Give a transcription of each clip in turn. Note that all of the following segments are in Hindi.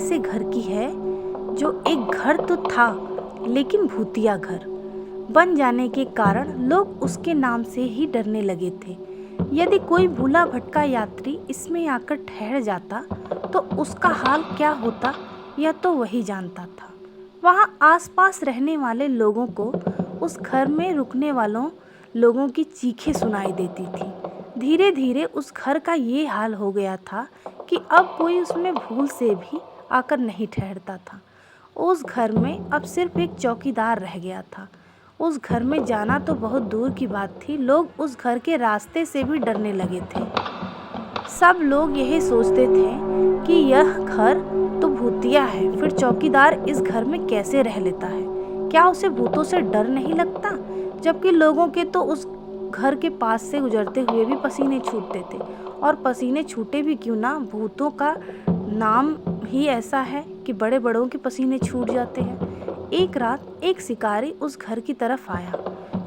ऐसे घर की है जो एक घर तो था लेकिन भूतिया घर बन जाने के कारण लोग उसके नाम से ही डरने लगे थे। यदि कोई भूला भटका यात्री इसमें आकर ठहर जाता तो उसका हाल क्या होता यह तो वही जानता था। वहाँ आसपास रहने वाले लोगों को उस घर में रुकने वालों लोगों की चीखें सुनाई देती थी। धीरे धीरे उस घर का ये हाल हो गया था कि अब कोई उसमें भूल से भी आकर नहीं ठहरता था। उस घर में अब सिर्फ एक चौकीदार रह गया था। उस घर में जाना तो बहुत दूर की बात थी, लोग उस घर के रास्ते से भी डरने लगे थे। सब लोग यही सोचते थे कि यह घर तो भूतिया है, फिर चौकीदार इस घर में कैसे रह लेता है? क्या उसे भूतों से डर नहीं लगता? जबकि लोगों के तो उस घर के पास से गुजरते हुए भी पसीने छूटते थे, और पसीने छूटे भी क्यों ना, भूतों का नाम ही ऐसा है कि बड़े बड़ों के पसीने छूट जाते हैं। एक रात एक शिकारी उस घर की तरफ आया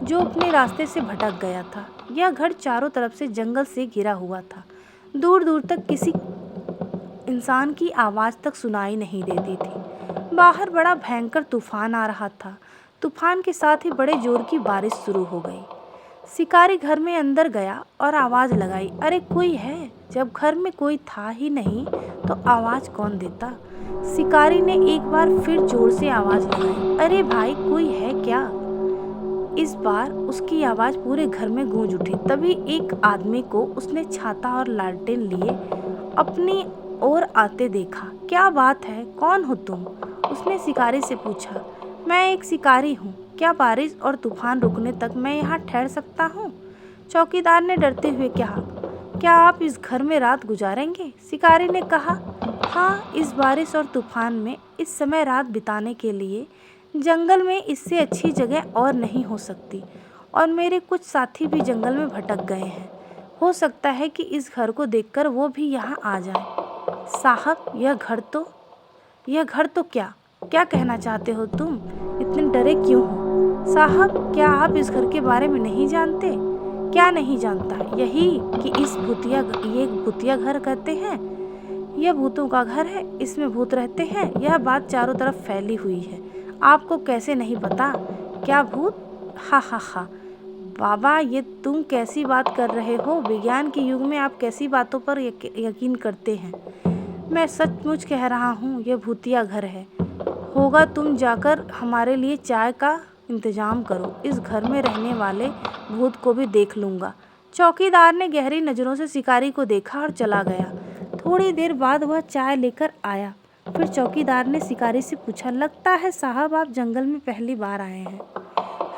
जो अपने रास्ते से भटक गया था। यह घर चारों तरफ से जंगल से घिरा हुआ था। दूर दूर तक किसी इंसान की आवाज़ तक सुनाई नहीं देती थी। बाहर बड़ा भयंकर तूफान आ रहा था। तूफान के साथ ही बड़े जोर की बारिश शुरू हो गई। शिकारी घर में अंदर गया और आवाज़ लगाई, अरे कोई है? जब घर में कोई था ही नहीं तो आवाज़ कौन देता? शिकारी ने एक बार फिर जोर से आवाज़ लगाई, अरे भाई कोई है क्या? इस बार उसकी आवाज़ पूरे घर में गूंज उठी। तभी एक आदमी को उसने छाता और लालटेन लिए अपनी ओर आते देखा। क्या बात है, कौन हो तुम? उसने शिकारी से पूछा। मैं एक शिकारी हूँ, क्या बारिश और तूफान रुकने तक मैं यहाँ ठहर सकता हूँ? चौकीदार ने डरते हुए कहा, क्या आप इस घर में रात गुजारेंगे? शिकारी ने कहा, हाँ, इस बारिश और तूफान में इस समय रात बिताने के लिए जंगल में इससे अच्छी जगह और नहीं हो सकती, और मेरे कुछ साथी भी जंगल में भटक गए हैं। हो सकता है कि इस घर को देखकर वो भी यहाँ आ जाए। साहब, यह घर तो क्या कहना चाहते हो तुम? इतने डरे क्यों हो? साहब, क्या आप इस घर के बारे में नहीं जानते? क्या नहीं जानता? यही कि ये भूतिया घर कहते हैं। यह भूतों का घर है, इसमें भूत रहते हैं। यह बात चारों तरफ फैली हुई है। आपको कैसे नहीं पता? क्या भूत? हा हा हा। बाबा, ये तुम कैसी बात कर रहे हो? विज्ञान के युग में आप कैसी बातों पर यकीन करते हैं? मैं सचमुच कह रहा हूँ, यह भूतिया घर है। होगा तुम जाकर हमारे लिए चाय का इंतजाम करो, इस घर में रहने वाले भूत को भी देख लूँगा। चौकीदार ने गहरी नज़रों से शिकारी को देखा और चला गया। थोड़ी देर बाद वह चाय लेकर आया। फिर चौकीदार ने शिकारी से पूछा, लगता है साहब आप जंगल में पहली बार आए हैं।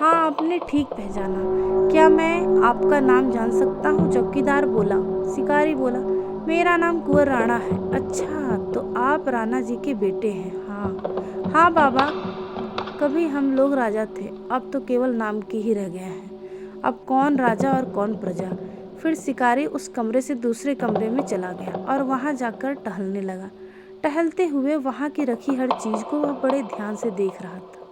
हाँ, आपने ठीक पहचाना। क्या मैं आपका नाम जान सकता हूँ? चौकीदार बोला। शिकारी बोला, मेरा नाम कुंवर राणा है। अच्छा, तो आप राणा जी के बेटे हैं? हाँ बाबा, कभी हम लोग राजा थे, अब तो केवल नाम के ही रह गए हैं। अब कौन राजा और कौन प्रजा। फिर शिकारी उस कमरे से दूसरे कमरे में चला गया और वहाँ जाकर टहलने लगा। टहलते हुए वहाँ की रखी हर चीज़ को वह बड़े ध्यान से देख रहा था।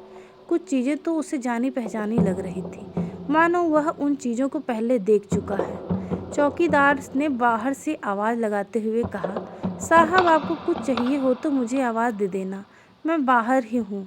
कुछ चीज़ें तो उसे जानी पहचानी लग रही थी, मानो वह उन चीज़ों को पहले देख चुका है। चौकीदार ने बाहर से आवाज़ लगाते हुए कहा, साहब, आपको कुछ चाहिए हो तो मुझे आवाज़ दे देना, मैं बाहर ही हूँ।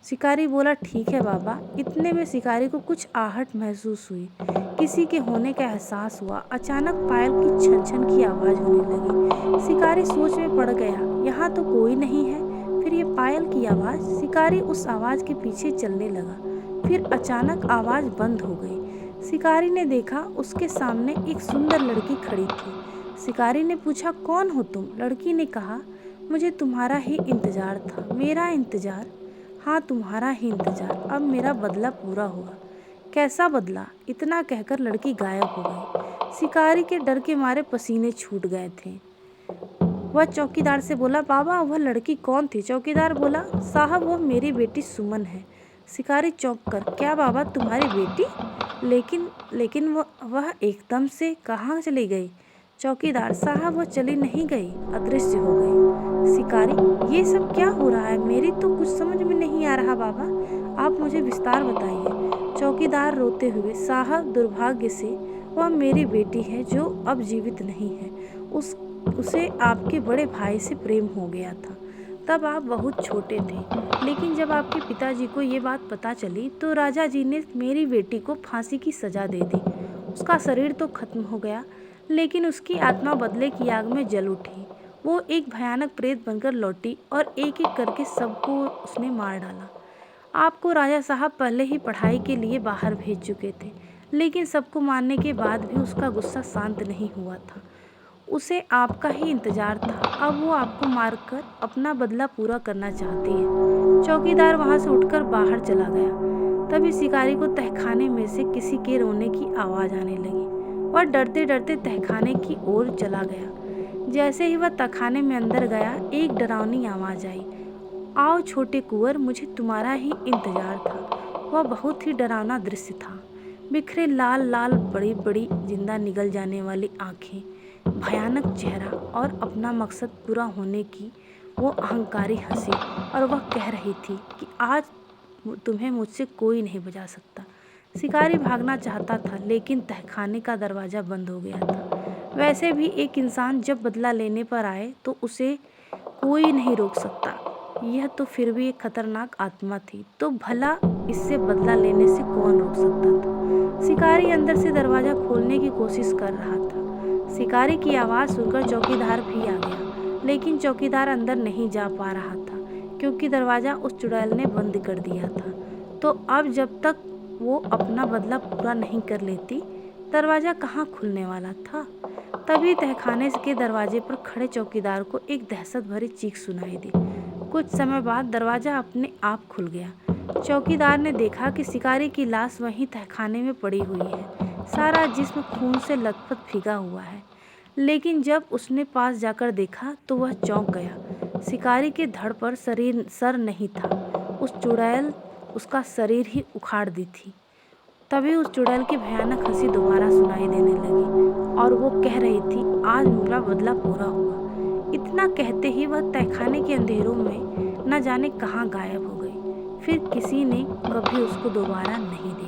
शिकारी बोला, ठीक है बाबा। इतने में शिकारी को कुछ आहट महसूस हुई, किसी के होने का एहसास हुआ। अचानक पायल की छन छन की आवाज़ होने लगी। शिकारी सोच में पड़ गया, यहाँ तो कोई नहीं है, फिर ये पायल की आवाज़। शिकारी उस आवाज़ के पीछे चलने लगा। फिर अचानक आवाज़ बंद हो गई। शिकारी ने देखा उसके सामने एक सुंदर लड़की खड़ी थी। शिकारी ने पूछा, कौन हो तुम? लड़की ने कहा, मुझे तुम्हारा ही इंतज़ार था। मेरा इंतज़ार? हाँ, तुम्हारा ही इंतज़ार। अब मेरा बदला पूरा हुआ। कैसा बदला? इतना कहकर लड़की गायब हो गई। शिकारी के डर के मारे पसीने छूट गए थे। वह चौकीदार से बोला, बाबा, वह लड़की कौन थी? चौकीदार बोला, साहब, वह मेरी बेटी सुमन है। शिकारी चौंक कर, क्या बाबा, तुम्हारी बेटी? लेकिन वह एकदम से कहाँ चली गई? चौकीदार, साहब, वह चली नहीं गई, अदृश्य हो गई। शिकारी, ये सब क्या हो रहा है? मेरी तो कुछ समझ में नहीं आ रहा बाबा, आप मुझे विस्तार बताइए। चौकीदार रोते हुए, साहब, दुर्भाग्य से वह मेरी बेटी है जो अब जीवित नहीं है। उसे आपके बड़े भाई से प्रेम हो गया था। तब आप बहुत छोटे थे, लेकिन जब आपके पिताजी को ये बात पता चली तो राजा जी ने मेरी बेटी को फांसी की सज़ा दे दी। उसका शरीर तो खत्म हो गया, लेकिन उसकी आत्मा बदले की आग में जल उठी। वो एक भयानक प्रेत बनकर लौटी और एक एक करके सबको उसने मार डाला। आपको राजा साहब पहले ही पढ़ाई के लिए बाहर भेज चुके थे, लेकिन सबको मारने के बाद भी उसका गुस्सा शांत नहीं हुआ था। उसे आपका ही इंतजार था। अब वो आपको मारकर अपना बदला पूरा करना चाहती है। चौकीदार वहां से उठकर बाहर चला गया। तभी शिकारी को तहखाने में से किसी के रोने की आवाज़ आने लगी। वह डरते डरते तहखाने की ओर चला गया। जैसे ही वह तहखाने में अंदर गया, एक डरावनी आवाज़ आई, आओ छोटे कुंवर, मुझे तुम्हारा ही इंतजार था। वह बहुत ही डरावना दृश्य था। बिखरे लाल लाल बड़ी बड़ी जिंदा निगल जाने वाली आंखें, भयानक चेहरा और अपना मकसद पूरा होने की वो अहंकारी हंसी, और वह कह रही थी कि आज तुम्हें मुझसे कोई नहीं बचा सकता। शिकारी भागना चाहता था, लेकिन तहखाने का दरवाज़ा बंद हो गया था। वैसे भी एक इंसान जब बदला लेने पर आए तो उसे कोई नहीं रोक सकता। यह तो फिर भी एक खतरनाक आत्मा थी, तो भला इससे बदला लेने से कौन रोक सकता था। शिकारी अंदर से दरवाज़ा खोलने की कोशिश कर रहा था। शिकारी की आवाज़ सुनकर चौकीदार भी आ गया, लेकिन चौकीदार अंदर नहीं जा पा रहा था क्योंकि दरवाज़ा उस चुड़ैल ने बंद कर दिया था। तो अब जब तक वो अपना बदला पूरा नहीं कर लेती, दरवाज़ा कहाँ खुलने वाला था। तभी तहखाने के दरवाजे पर खड़े चौकीदार को एक दहशत भरी चीख सुनाई दी। कुछ समय बाद दरवाज़ा अपने आप खुल गया। चौकीदार ने देखा कि शिकारी की लाश वहीं तहखाने में पड़ी हुई है। सारा जिस्म खून से लथपथ भीगा हुआ है। लेकिन जब उसने पास जाकर देखा तो वह चौंक गया। शिकारी के धड़ पर सर नहीं था। उस चुड़ैल उसका शरीर ही उखाड़ दी थी। तभी उस चुड़ैल की भयानक हंसी दोबारा सुनाई देने लगी और वो कह रही थी, आज मेरा बदला पूरा हुआ। इतना कहते ही वह तहखाने के अंधेरों में न जाने कहाँ गायब हो गई। फिर किसी ने कभी उसको दोबारा नहीं देखा।